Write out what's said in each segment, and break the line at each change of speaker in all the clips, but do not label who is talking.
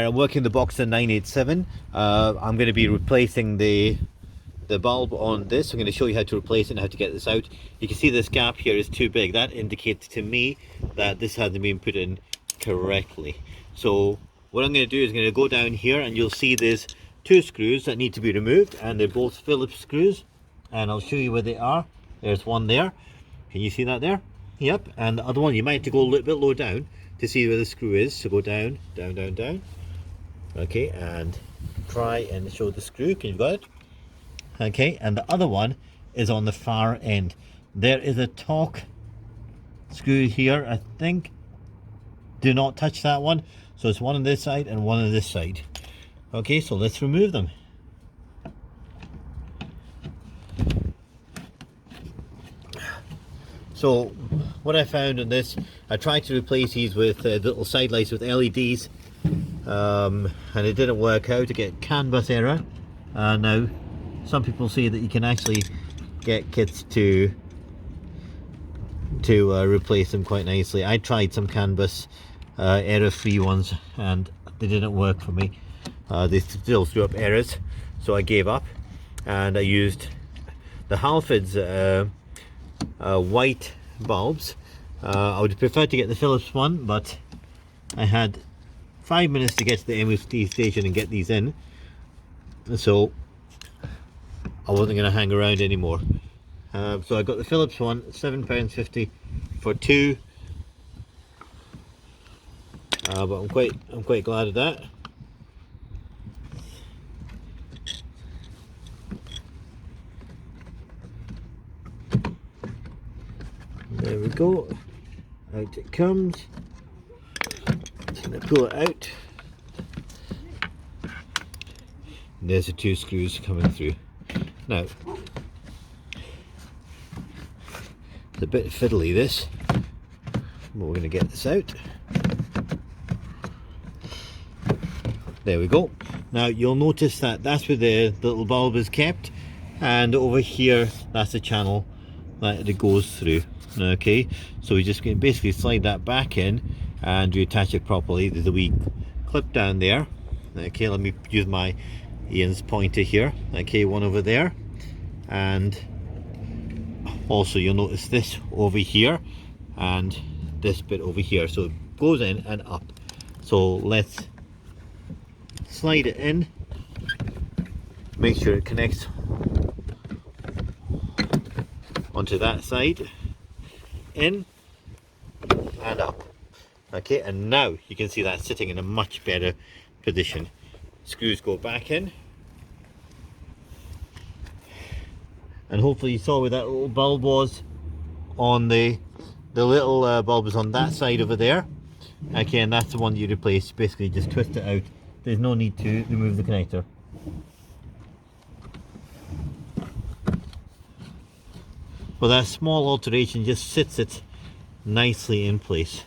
I'm working the Boxster 987. I'm going to be replacing the bulb on this. I'm going to show you how to replace it and how to get this out. You can see this gap here is too big. That indicates to me that this hasn't been put in correctly. So what I'm going to do is I'm going to go down here, and you'll see there's two screws that need to be removed, and they're both Phillips screws, and I'll show you where they are. There's one there. Can you see that there? Yep. And the other one, you might have to go a little bit low down to see where the screw is. So go down, down, down, down. Okay, and try and show the screw. Can you got it? Okay, and the other one is on the far end. There is a torque screw here, I think. Do not touch that one. So it's one on this side and one on this side. Okay, so let's remove them. So what I found on this, I tried to replace these with little side lights with LEDs, and it didn't work out. To get canbus error. Now some people say that you can actually get kits to replace them quite nicely. I tried some canbus error free ones and they didn't work for me. They still threw up errors, so I gave up and I used the Halford's white bulbs. I would prefer to get the Phillips one, but I had 5 minutes to get to the MOT station and get these in, so I wasn't going to hang around anymore. So I got the Phillips one, £7.50 for two. But I'm quite glad of that. There we go. Out it comes. Just going to pull it out. And there's the two screws coming through. Now, it's a bit fiddly this, but we're going to get this out. There we go. Now you'll notice that that's where the little bulb is kept, and over here that's the channel that it goes through. Okay, so we just can basically slide that back in and reattach it properly. There's a wee clip down there. Okay, let me use my Ian's pointer here. Okay, one over there, and also you'll notice this over here and this bit over here, so it goes in and up. So let's slide it in, make sure it connects onto that side, in and up. Okay, and now you can see that sitting in a much better position. Screws go back in, and hopefully you saw where that little bulb was on the little bulb is on that side over there. Okay, and that's the one you replace. Basically just twist it out. There's no need to remove the connector. Well, that small alteration just sits it nicely in place.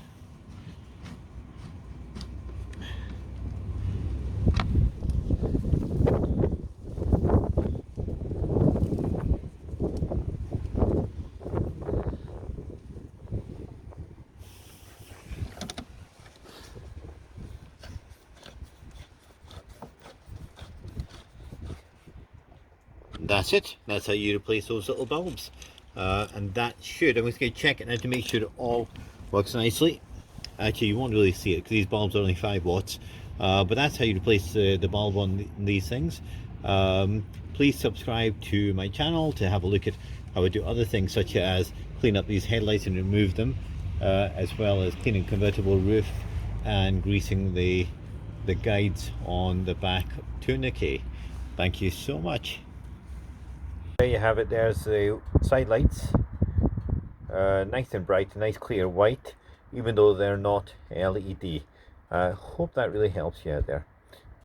That's it. That's how you replace those little bulbs. And that should, I'm just going to check it now to make sure it all works nicely. Actually, you won't really see it because these bulbs are only 5 watts. But that's how you replace the bulb on these things. Please subscribe to my channel to have a look at how I do other things, such as clean up these headlights and remove them, as well as cleaning convertible roof and greasing the guides on the back tourniquet. Thank you so much. There you have it. There's the side lights, nice and bright, nice clear white, even though they're not LED. Hope that really helps you out there.